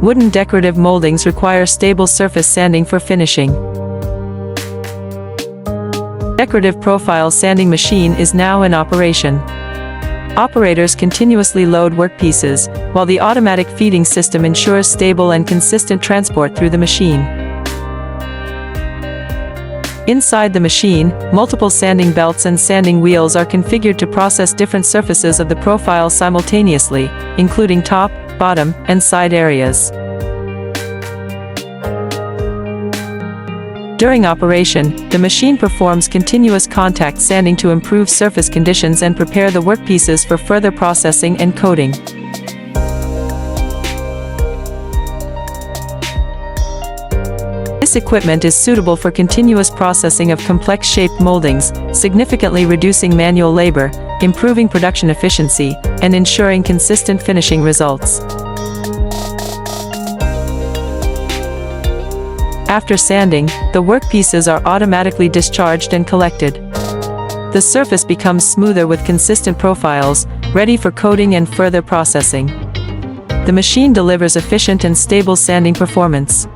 Wooden decorative moldings require stable surface sanding for finishing. Decorative profile sanding machine is now in operation. Operators continuously load workpieces, while the automatic feeding system ensures stable and consistent transport through the machine. Inside the machine, multiple sanding belts and sanding wheels are configured to process different surfaces of the profile simultaneously, including top, bottom, and side areas. During operation, the machine performs continuous contact sanding to improve surface conditions and prepare the workpieces for further processing and coating. This equipment is suitable for continuous processing of complex-shaped moldings, significantly reducing manual labor, improving production efficiency, and ensuring consistent finishing results. After sanding, the workpieces are automatically discharged and collected. The surface becomes smoother with consistent profiles, ready for coating and further processing. The machine delivers efficient and stable sanding performance.